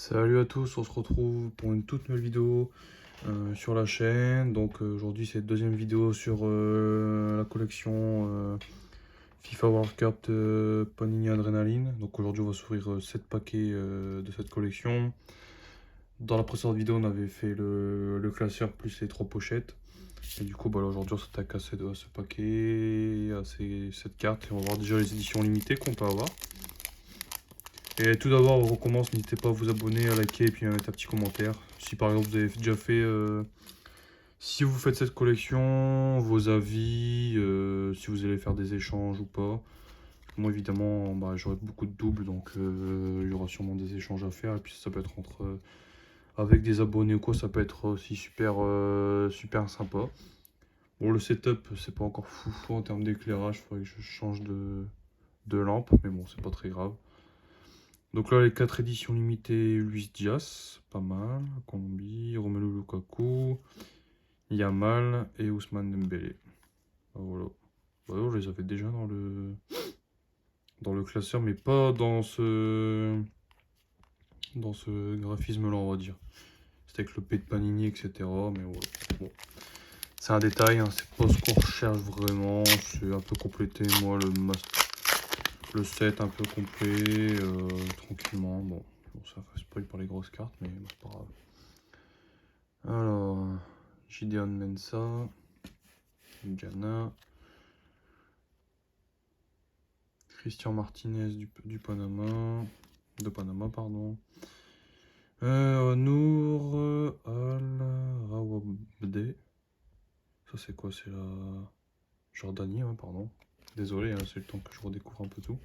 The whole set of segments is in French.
Salut à tous, on se retrouve pour une toute nouvelle vidéo sur la chaîne. Donc aujourd'hui c'est la deuxième vidéo sur la collection FIFA World Cup de Panini Adrenaline. Donc aujourd'hui on va s'ouvrir 7 paquets de cette collection. Dans la précédente vidéo on avait fait le classeur plus les 3 pochettes. Et du coup bah, là, aujourd'hui on s'attaque à ce paquet, à ces 7 cartes. Et on va voir déjà les éditions limitées qu'on peut avoir. Et tout d'abord, on recommence, n'hésitez pas à vous abonner, à liker et puis à mettre un petit commentaire. Si par exemple vous avez déjà fait, si vous faites cette collection, vos avis, si vous allez faire des échanges ou pas. Moi évidemment, bah, j'aurai beaucoup de doubles, donc il y aura sûrement des échanges à faire. Et puis ça peut être avec des abonnés ou quoi, ça peut être aussi super, super sympa. Bon, le setup, c'est pas encore fou en termes d'éclairage, il faudrait que je change de lampe, mais bon, c'est pas très grave. Donc là, les 4 éditions limitées, Luis Diaz, pas mal. Colombie, Romelu Lukaku, Yamal et Ousmane Dembélé. Voilà. Bah, je les avais déjà dans le classeur, mais pas dans ce graphisme-là, on va dire. C'était avec le P de Panini, etc. Mais voilà. Bon. C'est un détail, hein, c'est pas ce qu'on recherche vraiment. C'est un peu compléter, moi, le set un peu complet, tranquillement. Bon, ça fait spoil par les grosses cartes, mais c'est pas grave. Alors, Gideon Mensah, Ghana, Christian Martinez du Panama, de Panama, pardon. Nour Al-Rawabde. Ça c'est quoi? C'est la Jordanie, hein, pardon. Désolé, hein, c'est le temps que je redécouvre un peu tout.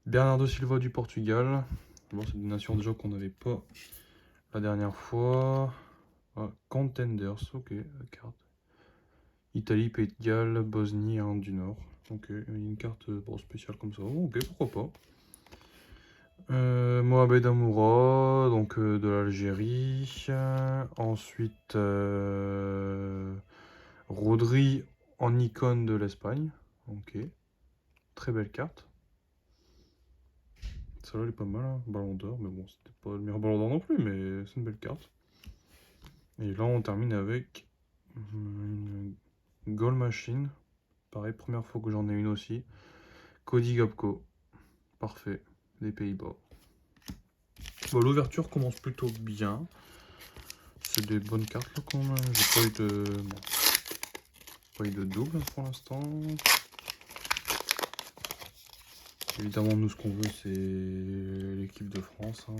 Bernardo Silva du Portugal. Bon, c'est une nation déjà qu'on n'avait pas la dernière fois. Ah, Contenders, ok, la carte. Italie, Pays de Galles, Bosnie, Irlande du Nord. Ok, une carte spéciale comme ça. Oh, ok, pourquoi pas. Mohamed Amoura, donc de l'Algérie. Ensuite, Rodri en icône de l'Espagne. Ok, très belle carte. Celle-là, elle est pas mal, hein. Ballon d'or, mais bon, c'était pas le meilleur ballon d'or non plus, mais c'est une belle carte. Et là, on termine avec une Goal Machine. Pareil, première fois que j'en ai une aussi. Cody Gakpo. Parfait. Des Pays-Bas. Bon, l'ouverture commence plutôt bien. C'est des bonnes cartes là quand même. J'ai pas eu de double pour l'instant. Évidemment, nous ce qu'on veut c'est l'équipe de France. Hein.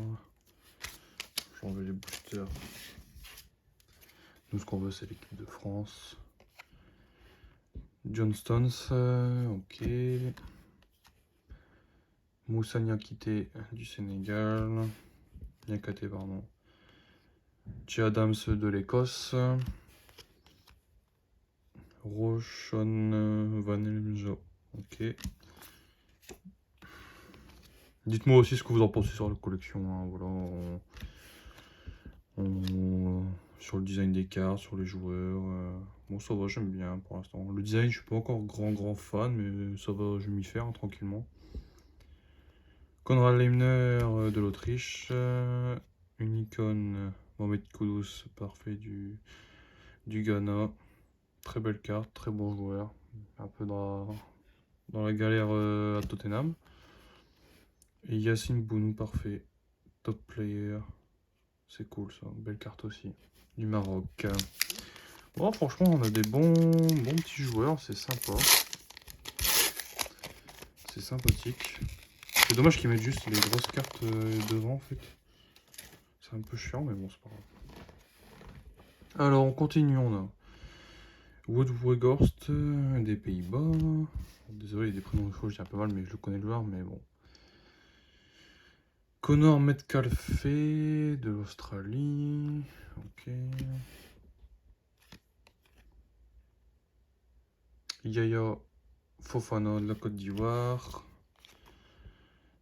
J'enlève les boosters. Nous ce qu'on veut c'est l'équipe de France. John Stones, ok. Moussa Niakité du Sénégal. Niakate, pardon. Che Adams de l'Écosse. Rochon Van Elmjo. Ok. Dites-moi aussi ce que vous en pensez sur la collection. Hein. Voilà. Sur le design des cartes, sur les joueurs. Bon, ça va, j'aime bien pour l'instant. Le design, je suis pas encore grand fan, mais ça va, je vais m'y faire hein, tranquillement. Konrad Leimner de l'Autriche. Une icône Mohamed Kudus, parfait du Ghana. Très belle carte, très bon joueur. Un peu dans la galère à Tottenham. Et Yacine Bounou, parfait. Top player. C'est cool ça, belle carte aussi. Du Maroc. Bon, franchement, on a des bons petits joueurs, c'est sympa. C'est sympathique. C'est dommage qu'ils mettent juste les grosses cartes devant en fait. C'est un peu chiant, mais bon, c'est pas grave. Alors, on continue, on a Woodweghorst des Pays-Bas. Désolé, des prénoms de fois, je dis un peu mal, mais je le connais le joueur, mais bon. Connor Metcalfe de l'Australie. Ok. Yaya Fofana de la Côte d'Ivoire.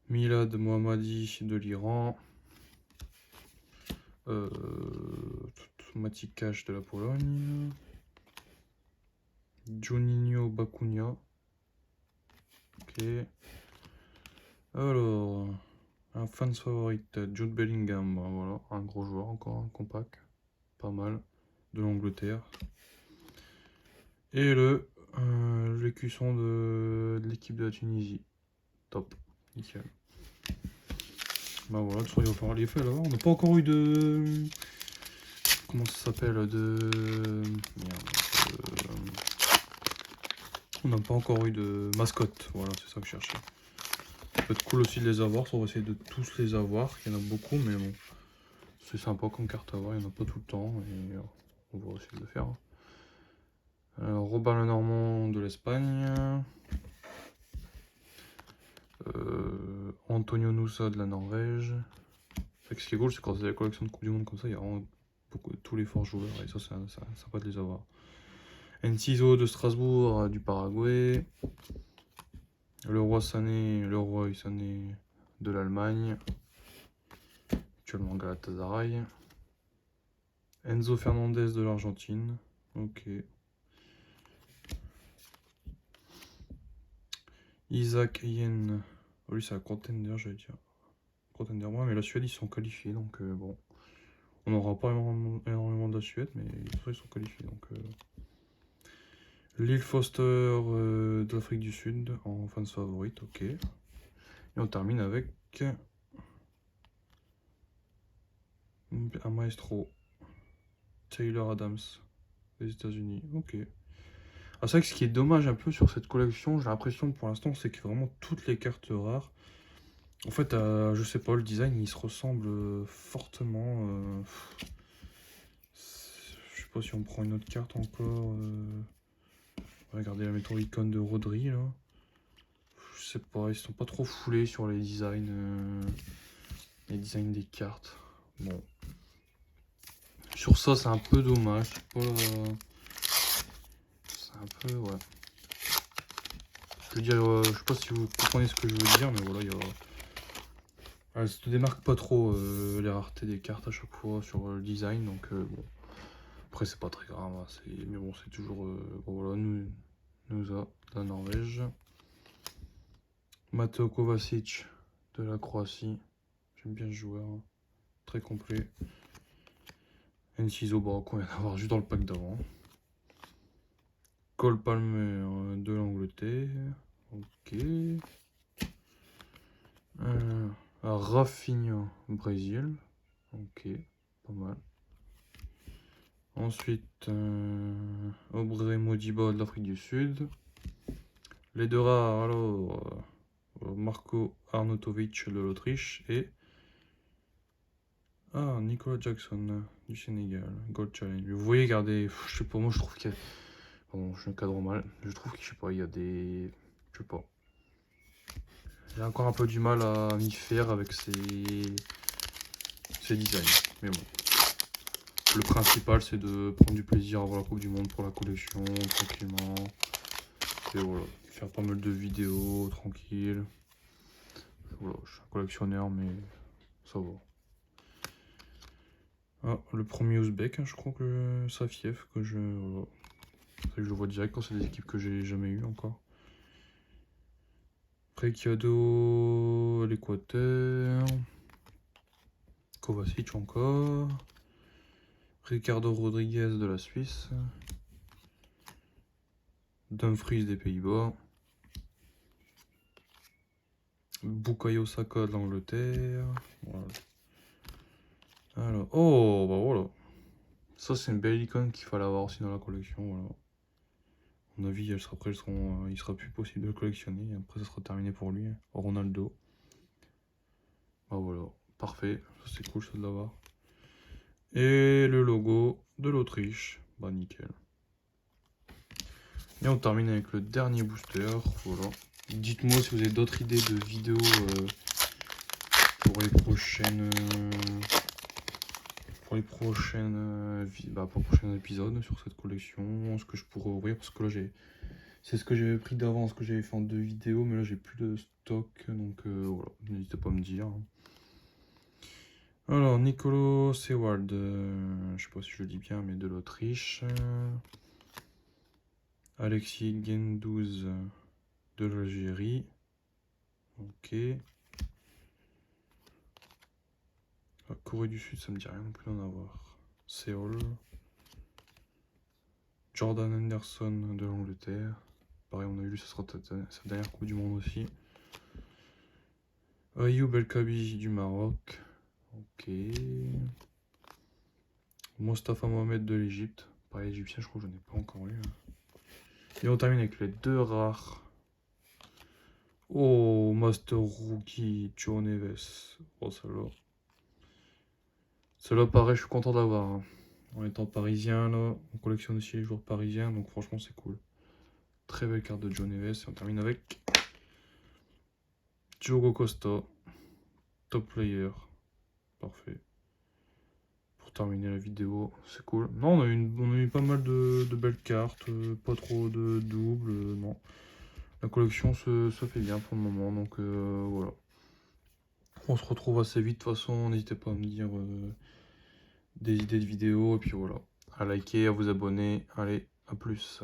Milad Mohammadi de l'Iran. Matikash de la Pologne. Juninho Bakunia. Ok. Alors, Un fans favorite, Jude Bellingham, voilà, un gros joueur encore, un compact, pas mal, de l'Angleterre. Et l'écusson de l'équipe de la Tunisie, top, nickel. Bah voilà, de il va falloir les faire là. On n'a pas encore eu de... Comment ça s'appelle Merde. On n'a pas encore eu de mascotte, voilà, c'est ça que je cherchais. Ça peut être cool aussi de les avoir, on va essayer de tous les avoir, il y en a beaucoup, mais bon, c'est sympa comme carte à avoir, il n'y en a pas tout le temps, et on va essayer de le faire. Alors, Robin Lenormand de l'Espagne, Antonio Nusa de la Norvège. Ce qui est cool, c'est quand c'est la collection de Coupe du Monde comme ça, il y a vraiment tous les forts joueurs, et ça, c'est sympa de les avoir. Enciso de Strasbourg, du Paraguay. Leroy Sané de l'Allemagne. Actuellement Galatasaray. Enzo Fernandez de l'Argentine. Ok. Isaac Yen. Oh, lui, c'est un contender, j'allais dire. Contender, ouais, mais la Suède, ils sont qualifiés, donc bon. On n'aura pas énormément de la Suède, mais ils sont qualifiés, donc... Lil Foster de l'Afrique du Sud en fans favorite, ok. Et on termine avec un maestro, Taylor Adams des États-Unis, ok. Ah, c'est vrai que ce qui est dommage un peu sur cette collection, j'ai l'impression pour l'instant, c'est que vraiment toutes les cartes rares, en fait, je sais pas, le design il se ressemble fortement. Je sais pas si on prend une autre carte encore. Regardez la méthode icône de Rodri là. Je sais pas, ils sont pas trop foulés sur les designs des cartes. Bon. Sur ça, c'est un peu dommage. C'est un peu, ouais. Je veux dire, je sais pas si vous comprenez ce que je veux dire, mais voilà, il y a... ça te démarque pas trop les raretés des cartes à chaque fois sur le design, donc bon. Après, c'est pas très grave, hein, mais bon, c'est toujours... bon, voilà, nous a la Norvège. Mateo Kovacic de la Croatie. J'aime bien ce joueur, hein. Très complet. Enciso, bah, qu'on vient d'avoir juste dans le pack d'avant. Cole Palmer de l'Angleterre. Ok. Rafinha, Brésil. Ok, pas mal. Ensuite, Aubrey Modiba de l'Afrique du Sud. Les deux rares, alors, Marco Arnautovic de l'Autriche et Nicolas Jackson du Sénégal, Gold Challenge. Vous voyez, regardez, je sais pas, moi je trouve qu'il y a... Bon, je cadre mal, je trouve qu'il, je sais pas, il y a des... Je sais pas. J'ai encore un peu du mal à m'y faire avec ces designs, mais bon. Le principal, c'est de prendre du plaisir à voir la Coupe du Monde pour la collection, tranquillement. Et voilà, faire pas mal de vidéos, tranquille. Voilà, je suis un collectionneur, mais ça va. Ah, le premier Ouzbek, hein, je crois que Safiev, que je... Voilà. Je le vois direct quand c'est des équipes que j'ai jamais eues encore. Preciado, l'Équateur. Kovacic encore. Ricardo Rodriguez de la Suisse. Dumfries des Pays-Bas. Bukayo Saka de l'Angleterre. Voilà. Alors, oh, bah voilà. Ça, c'est une belle icône qu'il fallait avoir aussi dans la collection. Voilà. À mon avis, après, il sera plus possible de le collectionner. Après, ça sera terminé pour lui. Ronaldo. Bah voilà, parfait. Ça, c'est cool, ça de l'avoir. Et le logo de l'Autriche. Bah nickel. Et on termine avec le dernier booster. Voilà. Dites-moi si vous avez d'autres idées de vidéos pour les prochaines épisodes sur cette collection, ce que je pourrais ouvrir, parce que là c'est ce que j'avais pris d'avance, que j'avais fait en 2 vidéos, mais là j'ai plus de stock, donc voilà, n'hésitez pas à me dire. Alors Nicolo Seward, je sais pas si je le dis bien, mais de l'Autriche. Alexis Gendouzi de l'Algérie. Ok. Corée du Sud, ça me dit rien non plus d'en avoir. Séoul. Jordan Henderson de l'Angleterre. Pareil, on a vu, ça sera sa dernière Coupe du Monde aussi. Ayoub El Kabi du Maroc. Ok. Mostafa Mohamed de l'Égypte. Pareil, égyptien, je crois que je n'en ai pas encore eu. Et on termine avec les deux rares. Oh, Master Rookie, Joe Neves. Oh, celle-là. Celle-là, pareil, je suis content d'avoir. Hein. En étant parisien, là, on collectionne aussi les joueurs parisiens, donc franchement, c'est cool. Très belle carte de Joe Neves. Et on termine avec Diogo Costa, top player. Parfait. Pour terminer la vidéo, c'est cool. Non, on a eu pas mal de belles cartes, pas trop de doubles, non. La collection se fait bien pour le moment, donc voilà. On se retrouve assez vite, de toute façon, n'hésitez pas à me dire des idées de vidéos, et puis voilà. À liker, à vous abonner, allez, à plus.